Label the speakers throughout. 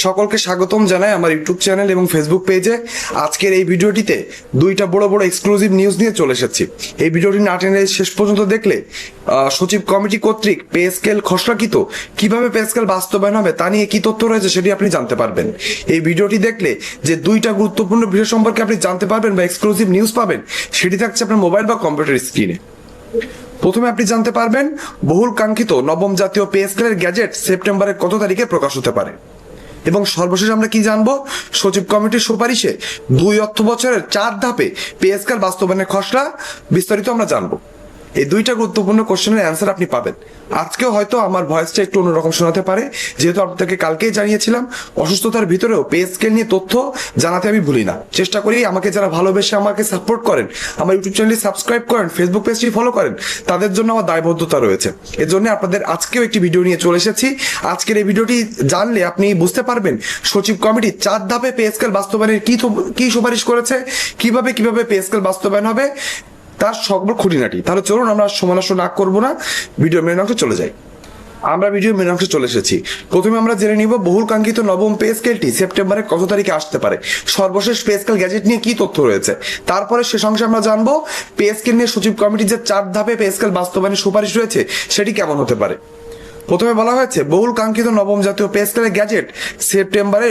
Speaker 1: সকলকে স্বাগতম জানাই আমার ইউটিউব চ্যানেল এবং ফেসবুক পেজে। আজকের এই ভিডিওটিতে দুইটা বড় বড় এক্সক্লুসিভ নিউজ নিয়ে চলে এসেছি। এই ভিডিওটি না টেনে শেষ পর্যন্ত দেখলে সচিব কমিটি কর্তৃক পে স্কেল খসড়াকৃত কিভাবে পে স্কেল বাস্তবায়ন হবে তা নিয়ে কি তথ্য রয়েছে সেটি আপনি জানতে পারবেন। এই ভিডিওটি দেখলে যে দুইটা গুরুত্বপূর্ণ বিষয় সম্পর্কে আপনি জানতে পারবেন বা এক্সক্লুসিভ নিউজ পাবেন, সেটি থাকছে আপনার মোবাইল বা কম্পিউটার স্ক্রিনে। প্রথমে আপনি জানতে পারবেন বহুল কাঙ্ক্ষিত নবম জাতীয় পে স্কেলের গ্যাজেট সেপ্টেম্বরের কত তারিখে প্রকাশ হতে পারে, এবং সর্বশেষ আমরা কি জানবো সচিব কমিটির সুপারিশে 2 অর্থ বছরের 4 ধাপে পে স্কেল বাস্তবায়নের খসড়া বিস্তারিত আমরা জানবো। এই দুইটা গুরুত্বপূর্ণ কোশ্চেনের অ্যান্সার আপনি পাবেন। আজকেও হয়তো আমার ভয়েসটা একটু অন্যরকম শোনাতে পারে, যেহেতু আপনাদেরকে কালকেই জানিয়েছিলাম অসুস্থতার ভিতরেও পে স্কেল নিয়ে তথ্য জানাতে আমি ভুলি না। চেষ্টা করি আমাকে যারা ভালোবেসে আমাকে সাপোর্ট করেন, আমার ইউটিউব চ্যানেলটি সাবস্ক্রাইব করেন, ফেসবুক পেজটি ফলো করেন, তাদের জন্য আমার দায়বদ্ধতা রয়েছে। এর জন্য আপনাদের আজকেও একটি ভিডিও নিয়ে চলে এসেছি। আজকের এই ভিডিওটি জানলে আপনি বুঝতে পারবেন সচিব কমিটি 4 ধাপে পে স্কেল বাস্তবায়নের কি সুপারিশ করেছে, কিভাবে পে স্কেল বাস্তবায়ন হবে তার সকল খুঁটিনাটি। তাহলে চলুন আমরা সময় নষ্ট না করবো না, ভিডিও মেন অংশে চলে যাই। আমরা ভিডিও মেন অংশে চলে এসেছি। প্রথমে আমরা জেনে নিব বহুল কাঙ্ক্ষিত নবম পে স্কেলটি সেপ্টেম্বরের কত তারিখে আসতে পারে, সর্বশেষ পে স্কেল গ্যাজেট নিয়ে কি তথ্য রয়েছে। তারপরে শেষ অংশে আমরা জানবো পে স্কেল নিয়ে সচিব কমিটির যে 4 ধাপে পে স্কেল বাস্তবায়নের সুপারিশ রয়েছে সেটি কেমন হতে পারে। প্রথমে বলা হয়েছে বহুল কাঙ্ক্ষিত নবম জাতীয় পে স্কেলের গ্যাজেট সেপ্টেম্বরে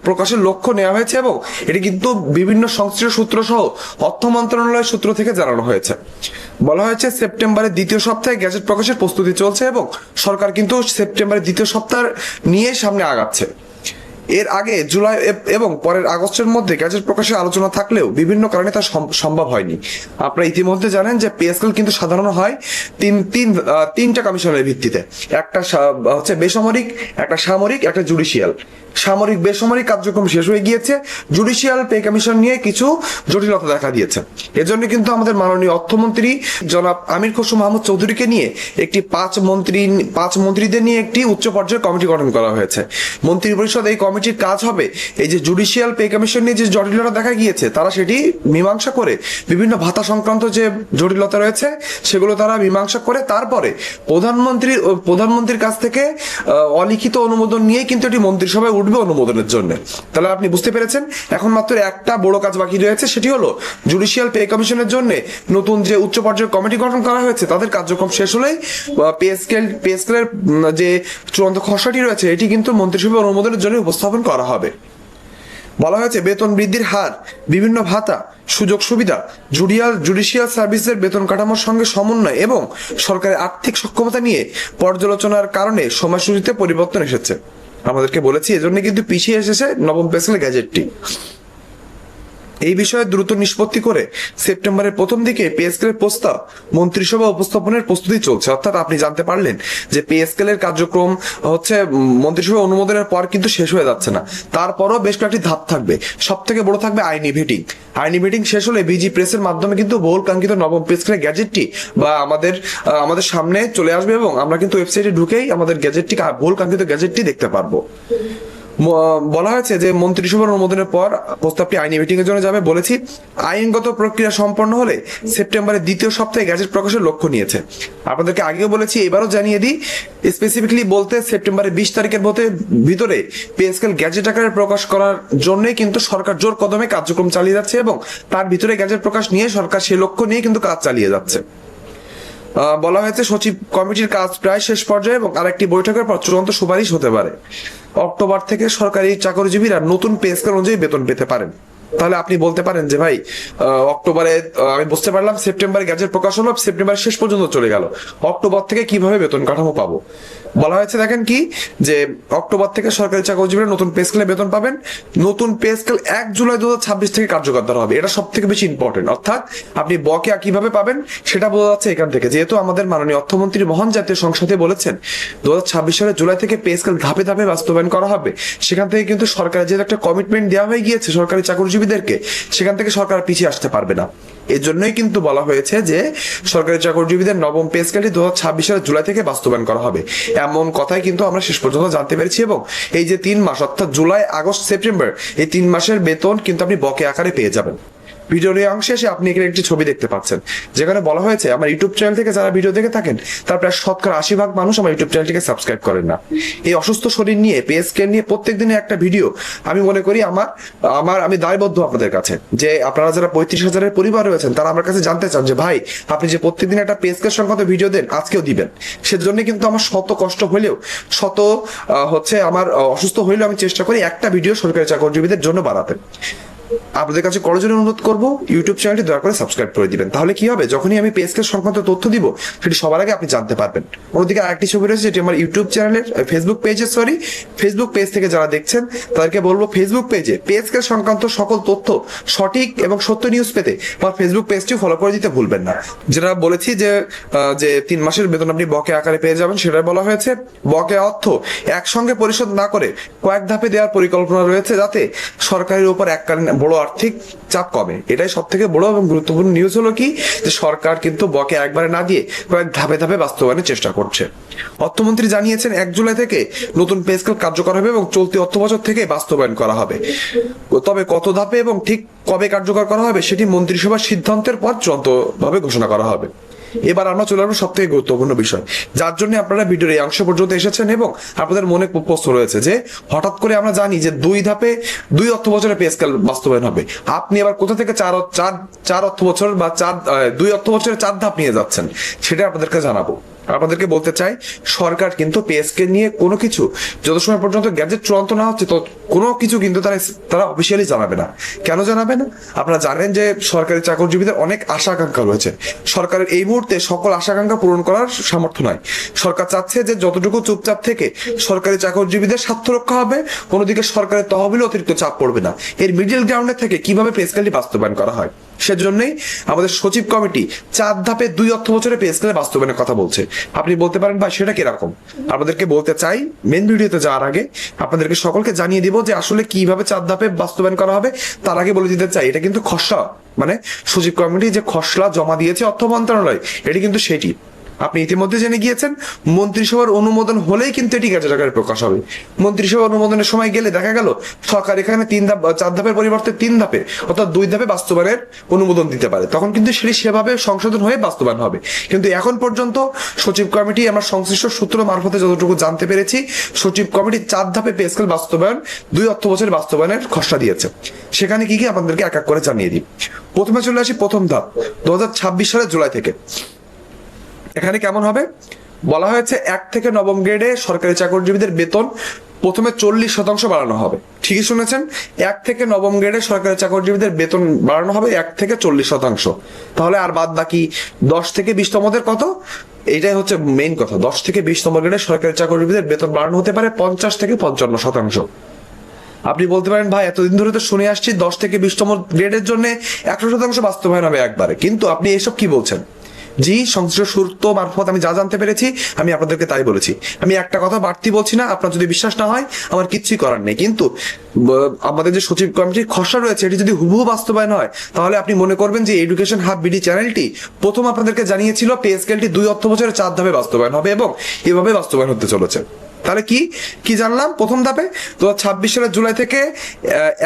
Speaker 1: প্রকাশের লক্ষ্য নেওয়া হয়েছে, এবং এটি কিন্তু বিভিন্ন সংশ্লিষ্ট সূত্র সহ অর্থ মন্ত্রণালয়ের সূত্র থেকে জানানো হয়েছে। বলা হয়েছে সেপ্টেম্বরের দ্বিতীয় সপ্তাহে গ্যাজেট প্রকাশের প্রস্তুতি চলছে, এবং সরকার কিন্তু সেপ্টেম্বরের দ্বিতীয় সপ্তাহ নিয়ে সামনে আগাচ্ছে। এর আগে জুলাই এবং পরের আগস্টের মধ্যে গ্যাজেট প্রকাশের আলোচনা থাকলেও বিভিন্ন কারণে তা সম্ভব হয়নি। আপনারা ইতিমধ্যে জানেন যে পে স্কেল কিন্তু সাধারণত হয় তিনটা কমিশনের ভিত্তিতে, একটা হচ্ছে বেসামরিক, একটা সামরিক, একটা জুডিশিয়াল। সামরিক বেসামরিক কার্যক্রম শেষ হয়ে গিয়েছে, জুডিশিয়াল পে কমিশন নিয়ে কিছু জটিলতা দেখা দিয়েছে। এজন্য কিন্তু আমাদের মাননীয় অর্থমন্ত্রী জনাব আমির খসরু মাহমুদ চৌধুরীকে নিয়ে একটি 5 মন্ত্রীদের নিয়ে একটি উচ্চ পর্যায়ের কমিটি গঠন করা হয়েছে। মন্ত্রী পরিষদ এই কমিটির কাজ হবে এই যে জুডিশিয়াল পে কমিশন নিয়ে যে জটিলতা দেখা গিয়েছে তারা সেটি মীমাংসা করে, বিভিন্ন ভাতা সংক্রান্ত যে জটিলতা রয়েছে সেগুলো তারা মীমাংসা করে তারপরে প্রধানমন্ত্রীর কাছ থেকে অলিখিত অনুমোদন নিয়ে কিন্তু এটি মন্ত্রিসভায় উঠবে অনুমোদনের জন্য। তাহলে আপনি বুঝতে পেরেছেন এখন মাত্র একটা বড় কাজ বাকি রয়েছে, সেটি হলো জুডিশিয়াল পে কমিশনের জন্য নতুন যে উচ্চ পর্যায়ের কমিটি গঠন করা হয়েছে তাদের কার্যক্রম শেষ হলেই পে স্কেলের যে চূড়ান্ত খসড়াটি রয়েছে এটি কিন্তু মন্ত্রিসভায় অনুমোদনের জন্য উপস্থাপন করা হবে। বলা হয়েছে বেতন বৃদ্ধির হার, বিভিন্ন ভাতা, সুযোগ সুবিধা, জুডিশিয়াল সার্ভিসের বেতন কাঠামোর সঙ্গে সমন্বয় এবং সরকারের আর্থিক সক্ষমতা নিয়ে পর্যালোচনার কারণে সময়সূচিতে পরিবর্তন এসেছে। আমাদেরকে বলেছি এজন্য কিন্তু পিছিয়ে এসেছে নবম পে স্কেল গ্যাজেটটি। এই বিষয়ে দ্রুত নিষ্পত্তি করে সেপ্টেম্বরের প্রথম দিকে পে স্কেলের প্রস্তাব মন্ত্রিসভা উপস্থাপনের প্রস্তুতি চলছে। অর্থাৎ আপনি জানতে পারলেন যে পে স্কেলের কার্যক্রম হচ্ছে মন্ত্রিসভা অনুমোদনের পর কিন্তু শেষ হয়ে যাচ্ছে না, তারপরও বেশ কয়েকটি ধাপ থাকবে। সব থেকে বড় থাকবে আইনি ভেটিং শেষ হলে বিজি প্রেসের মাধ্যমে কিন্তু বহুল কাঙ্ক্ষিত নবম পে স্কেলের গ্যাজেটটি বা আমাদের সামনে চলে আসবে, এবং আমরা কিন্তু ওয়েবসাইটে ঢুকেই আমাদের গ্যাজেটটি, বহুল কাঙ্ক্ষিত গ্যাজেটটি দেখতে পারবো। বলা হয়েছে যে মন্ত্রিসভার অনুমোদনের পর প্রস্তাবটি আইনি মিটিং এর জন্য যাবে। বলেছি আইনগত প্রক্রিয়া সম্পন্ন হলে সেপ্টেম্বরের দ্বিতীয় সপ্তাহে গ্যাজেট প্রকাশের লক্ষ্য নিয়েছে। আপনাদেরকে আগেও বলেছি, এবারও জানিয়ে দিই, স্পেসিফিকলি বলতে সেপ্টেম্বরের 20 তারিখের ভিতরে পে স্কেল গ্যাজেট আকারে প্রকাশ করার জন্যই কিন্তু সরকার জোর কদমে কার্যক্রম চালিয়ে যাচ্ছে, এবং তার ভিতরে গ্যাজেট প্রকাশ নিয়ে সরকার সেই লক্ষ্য নিয়ে কিন্তু কাজ চালিয়ে যাচ্ছে। বলা হয়েছে সচিব কমিটির কাজ প্রায় শেষ পর্যায়ে, এবং আরেকটি বৈঠকের পর চূড়ান্ত সুপারিশ হতে পারে। অক্টোবর থেকে সরকারি চাকরিজীবীরা নতুন পে স্কেল অনুযায়ী বেতন পেতে পারেন। তাহলে আপনি বলতে পারেন যে ভাই অক্টোবরে আমি বুঝতে পারলাম সেপ্টেম্বরে গ্যাজেট প্রকাশ হলো, সেপ্টেম্বর শেষ পর্যন্ত চলে গেল, অক্টোবর থেকে কিভাবে বেতন কাঠামো পাবো। বলা হয়েছে দেখেন কি যে অক্টোবর থেকে সরকারি চাকরিজীবীরা নতুন পে স্কেলে বেতন পাবেন। নতুন পে স্কেল 1 জুলাই 2026 থেকে কার্যকর করা হবে, এটা সব থেকে বেশি ইম্পর্টেন্ট। অর্থাৎ আপনি বকেয়া কিভাবে পাবেন সেটা বোঝা যাচ্ছে এখান থেকে, যেহেতু আমাদের মাননীয় অর্থমন্ত্রী মহান জাতীয় সংসদে বলেছেন 2026 সালের জুলাই থেকে পে স্কেল ধাপে ধাপে বাস্তবায়ন করা হবে। সেখান থেকে কিন্তু সরকারের যে একটা কমিটমেন্ট দেওয়া হয়ে গিয়েছে সরকারি চাকরিজীবীদেরকে, সেখান থেকে সরকার পিছিয়ে আসতে পারবে না। এর জন্যই কিন্তু বলা হয়েছে যে সরকারি চাকরিজীবীদের নবম পে স্কেলটি 2026 সালের জুলাই থেকে বাস্তবায়ন করা হবে, এমন কথাই কিন্তু আমরা শেষ পর্যন্ত জানতে পেরেছি। এবং এই যে 3 মাস অর্থাৎ জুলাই, আগস্ট, সেপ্টেম্বর, এই 3 মাসের বেতন কিন্তু আপনি বকেয়া আকারে পেয়ে যাবেন। ভিডিওর এই অংশে এসে আপনি এখানে একটি ছবি দেখতে পাচ্ছেন, যেখানে বলা হয়েছে আমার ইউটিউব চ্যানেল থেকে যারা ভিডিও দেখে থাকেন তার প্রায় 80% মানুষ আমার ইউটিউব চ্যানেলটিকে সাবস্ক্রাইব করেন না। এই অসুস্থ শরীর নিয়ে, পে স্কেল নিয়ে প্রত্যেক দিনে একটা ভিডিও, আমি মনে করি আমি দায়বদ্ধ আপনাদের কাছে, যে আপনারা যারা 35,000-এর পরিবার রয়েছেন তারা আমার কাছে জানতে চান যে ভাই আপনি যে প্রত্যেকদিন একটা পে স্কেল সংক্রান্ত ভিডিও দেন, আজকেও দিবেন। সেজন্য কিন্তু আমার শত কষ্ট হলেও, আমার অসুস্থ হইলেও আমি চেষ্টা করি একটা ভিডিও সরকারি চাকরিজীবীদের জন্য বানাতে। আপনাদের কাছে করজোড়ে অনুরোধ করবো, ইউটিউব চ্যানেলটি দয়া করে সাবস্ক্রাইব করে দিবেন। তাহলে কি হবে, যখনই আমি পে স্কেল সংক্রান্ত তথ্য দিব সেটি সবার আগে আপনি জানতে পারবেন। অন্যদিকে আরেকটি ছবি রয়েছে যেটি আমার ইউটিউব চ্যানেলের ফেসবুক পেজ থেকে যারা দেখছেন তাদেরকে বলবো, ফেসবুক পেজে পে স্কেল সংক্রান্ত সকল তথ্য সঠিক এবং সত্য নিউজ পেতে আমার ফেসবুক পেজটি ফলো করে দিতে ভুলবেন না। যেটা বলেছি যে 3 মাসের বেতন আপনি বকেয়া আকারে পেয়ে যাবেন, সেটা বলা হয়েছে বকেয়া অর্থ একসঙ্গে পরিশোধ না করে কয়েক ধাপে দেওয়ার পরিকল্পনা রয়েছে, যাতে সরকারের উপর এককালীন বড় আর্থিক চাপ কমে। এটাই সব থেকে বড় এবং গুরুত্বপূর্ণ নিউজ হলো কি, যে সরকার কিন্তু বকেয়া একবারে না দিয়ে কয়েক ধাপে ধাপে বাস্তবায়নের চেষ্টা করছে। অর্থমন্ত্রী জানিয়েছেন 1 জুলাই থেকে নতুন পে স্কেল কার্যকর হবে এবং চলতি অর্থ বছর থেকে বাস্তবায়ন করা হবে। তবে কত ধাপে এবং ঠিক কবে কার্যকর করা হবে সেটি মন্ত্রিসভার সিদ্ধান্তের পর চূড়ান্তভাবে ঘোষণা করা হবে। এবার আমরা চলে আসবো সব থেকে গুরুত্বপূর্ণ বিষয়, যার জন্য আপনারা ভিডিওর এই অংশ পর্যন্ত এসেছেন এবং আপনাদের মনে প্রশ্ন রয়েছে যে হঠাৎ করে আমরা জানি যে 2 ধাপে 2 অর্থ বছরে পে স্কেল বাস্তবায়ন হবে, আপনি আবার কোথা থেকে 4 অর্থ বছর বা 2 অর্থ বছরে 4 ধাপ নিয়ে যাচ্ছেন, সেটা আপনাদেরকে জানাবো। আপনাদেরকে বলতে চাই, সরকার কিন্তু পে স্কেল নিয়ে কোনো কিছু যত সময় পর্যন্ত গ্যাজেট চূড়ান্ত না হচ্ছে কোনো কিছু কিন্তু তারা অফিসিয়ালি জানাবে না। কেন জানাবে না? আপনারা জানেন যে সরকারি চাকরিজীবীদের অনেক আশা আকাঙ্ক্ষা রয়েছে। সরকারের এই মুহূর্তে সকল আশা আকাঙ্ক্ষা পূরণ করার সামর্থ্য নয়। সরকার চাচ্ছে যে যতটুকু চুপচাপ থেকে সরকারি চাকরিজীবীদের স্বার্থ রক্ষা হবে, কোনোদিকে সরকারের তহবিলে অতিরিক্ত চাপ পড়বে না। এর মিডল গ্রাউন্ডে থেকে কিভাবে পে স্কেলটি বাস্তবায়ন করা হয়, সেজন্যই আমাদের সচিব কমিটি 4 ধাপে 2 অর্থ বছরে পে স্কেল বাস্তবায়নের কথা বলছে। আপনি বলতে পারেন ভাই সেটা কিরকম? আপনাদেরকে বলতে চাই, মেন ভিডিওতে যাওয়ার আগে আপনাদেরকে সকলকে জানিয়ে দিব যে আসলে কিভাবে 4 ধাপে বাস্তবায়ন করা হবে। তার আগে বলে দিতে চাই, এটা কিন্তু খসড়া, মানে সচিব কমিটি যে খসড়া জমা দিয়েছে অর্থ মন্ত্রণালয়, এটি কিন্তু সেটি আপনি ইতিমধ্যে জেনে গিয়েছেন। মন্ত্রিসভার অনুমোদন হলেই কিন্তু এটি গ্যাজেট আকারে প্রকাশ হবে। মন্ত্রিসভার অনুমোদনের সময় গেলে দেখা গেল সরকার এখানে 4 ধাপের পরিবর্তে 3 ধাপে অর্থাৎ 2 ধাপে বাস্তবায়নের অনুমোদন দিতে পারে, তখন কিন্তু সেটি সেভাবে সংশোধন হয়ে বাস্তবায়ন হবে। কিন্তু এখন পর্যন্ত সচিব কমিটি, আমার সংশ্লিষ্ট সূত্র মারফতে যতটুকু জানতে পেরেছি, সচিব কমিটি 4 ধাপে পে স্কেল বাস্তবায়ন 2 অর্থ বছরের বাস্তবায়নের খসড়া দিয়েছে। সেখানে কি আপনাদেরকে এক এক করে জানিয়ে দিই। প্রথমে চলে আসি প্রথম ধাপ 2026 সালের জুলাই থেকে। এখানে কেমন হবে বলা হয়েছে, 1 থেকে 9ম গ্রেডে সরকারি চাকরিজীবীদের বেতন প্রথমে 40% বাড়ানো হবে। ঠিকই শুনেছেন, 1 থেকে 9ম গ্রেডে সরকারি চাকরিজীবীদের বেতন বাড়ানো হবে 1 থেকে 40%। তাহলে আর বাদ বাকি 10 থেকে 20তমদের কত? এটাই হচ্ছে মেইন কথা। 10 থেকে 20তম গ্রেডে সরকারি চাকরিজীবীদের বেতন বাড়ানো হতে পারে 50 থেকে 55%। আপনি বলতে পারেন ভাই এতদিন ধরে তো শুনে আসছি 10 থেকে 20তম গ্রেডের জন্য 100% বাস্তবায়ন হবে একবারে, কিন্তু আপনি এসব কি বলছেন? জি, সংশ্লিষ্ট সূত্র মারফত আমি যা জানতে পেরেছি আমি আপনাদেরকে তাই বলেছি। আমি একটা কথা বাড়তি বলছি না, আপনার যদি বিশ্বাস না হয় আমার কিচ্ছুই করার নেই। কিন্তু আমাদের যে সচিব কমিটির খসড়া রয়েছে এটি যদি হুবহু বাস্তবায়ন হয়, তাহলে আপনি মনে করবেন যে এডুকেশন হাব বিডি চ্যানেলটি প্রথম আপনাদেরকে জানিয়েছিল পে স্কেলটি 2 অর্থ বছরে 4 ধাপে বাস্তবায়ন হবে এবং এভাবে বাস্তবায়ন হতে চলেছে। তাহলে কি জানলাম? প্রথম ধাপে 2026 সালের জুলাই থেকে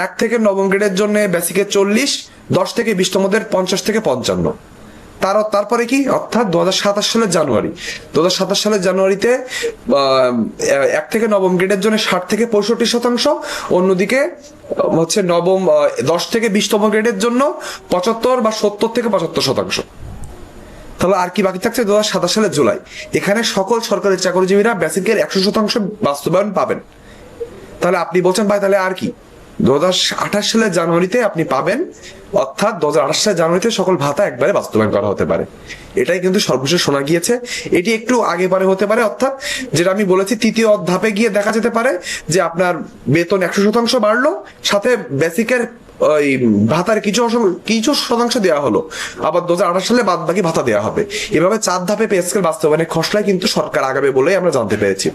Speaker 1: 1 থেকে 9ম গ্রেডের জন্য বেসিকে 40, 10 থেকে 20তমদের 50 থেকে 55। তারপরে কি, অর্থাৎ 2027 সালের জানুয়ারিতে 1 থেকে 9ম গ্রেডের জন্য 60 থেকে 65%, অন্যদিকে হচ্ছে 10 থেকে 20তম গ্রেডের জন্য 75 বা 70 থেকে 75%। তাহলে আর কি বাকি থাকছে? 2027 সালের জুলাই, এখানে সকল সরকারি চাকরিজীবীরা বেসিকের 100% বাস্তবায়ন পাবেন। তাহলে আপনি বলছেন ভাই তাহলে আর কি? 2028 সালের জানুয়ারিতে আপনি পাবেন, অর্থাৎ 2028 সালের জানুয়ারিতে সকল ভাতা একবারে বাস্তবায়ন করা হতে পারে। এটাই কিন্তু সর্বশেষ শোনা গিয়েছে। এটি একটু আগে পরে হতে পারে, অর্থাৎ যেটা আমি বলেছি 3য় ধাপে গিয়ে দেখা যেতে পারে যে আপনার বেতন 100% বাড়লো, সাথে বেসিকের ওই ভাতার কিছু শতাংশ দেওয়া হলো, আবার 2028 সালে বাদ বাকি ভাতা দেওয়া হবে। এভাবে 4 ধাপে পে স্কেল বাস্তবায়নের খসড়ায় কিন্তু সরকার আগাবে বলেই আমরা জানতে পেরেছি।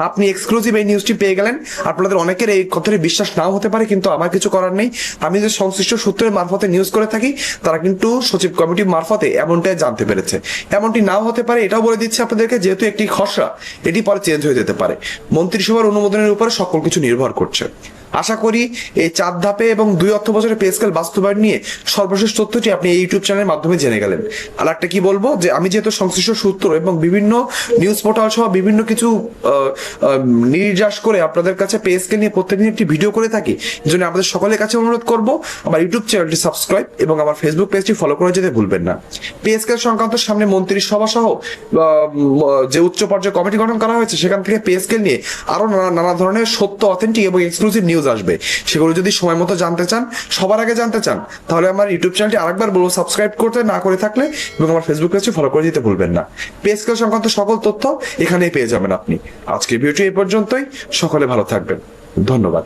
Speaker 1: আপনি এক্সক্লুসিভ এই নিউজটি পেয়ে গেলেন। আপনাদের অনেকের এই কথাটি বিশ্বাস নাও হতে পারে, কিন্তু আমার কিছু করার নেই। আমি যে সংশ্লিষ্ট সূত্রের মারফতে নিউজ করে থাকি, তারা কিন্তু সচিব কমিটি মারফতে এমনটাই জানতে পেরেছে। এমনটি নাও হতে পারে, এটাও বলে দিচ্ছি আপনাদেরকে, যেহেতু একটি খসড়া, এটি পরে চেঞ্জ হয়ে যেতে পারে। মন্ত্রিসভার অনুমোদনের উপরে সকল কিছু নির্ভর করছে। আশা করি এই 4 ধাপে এবং 2 অর্থ বছরের পে স্কেল বাস্তবায়ন নিয়ে সর্বশেষ তথ্যটি আপনি এই ইউটিউব চ্যানেলের মাধ্যমে জেনে গেলেন। আর একটা কি বলবো, যে আমি যেহেতু সংশ্লিষ্ট সূত্র এবং বিভিন্ন নিউজ পোর্টাল সহ বিভিন্ন কিছু নির্যাস করে আপনাদের কাছে পে স্কেল নিয়ে প্রত্যেকদিন একটি ভিডিও করে থাকি, এই জন্য আমাদের সকলের কাছে অনুরোধ করব আমার ইউটিউব চ্যানেলটি সাবস্ক্রাইব এবং আমার ফেসবুক পেজটি ফলো করে যেতে ভুলবেন না। পে স্কেল সংক্রান্ত সামনে মন্ত্রিসভা সহ যে উচ্চ পর্যায়ে কমিটি গঠন করা হয়েছে, সেখান থেকে পে স্কেল নিয়ে আরো নানা ধরনের সত্য, অথেন্টিক এবং এক্সক্লুসিভ নিউজ আসবে। সেগুলো যদি সময় মতো জানতে চান, সবার আগে জানতে চান, তাহলে আমার ইউটিউব চ্যানেলটি আরেকবার বলবো সাবস্ক্রাইব করতে না করে থাকলে, এবং আমার ফেসবুক পেজটি ফলো করে দিতে ভুলবেন না। পে স্কেল সংক্রান্ত সকল তথ্য এখানেই পেয়ে যাবেন আপনি। আজকের ভিডিওটি এই পর্যন্তই। সকলে ভালো থাকবেন। ধন্যবাদ।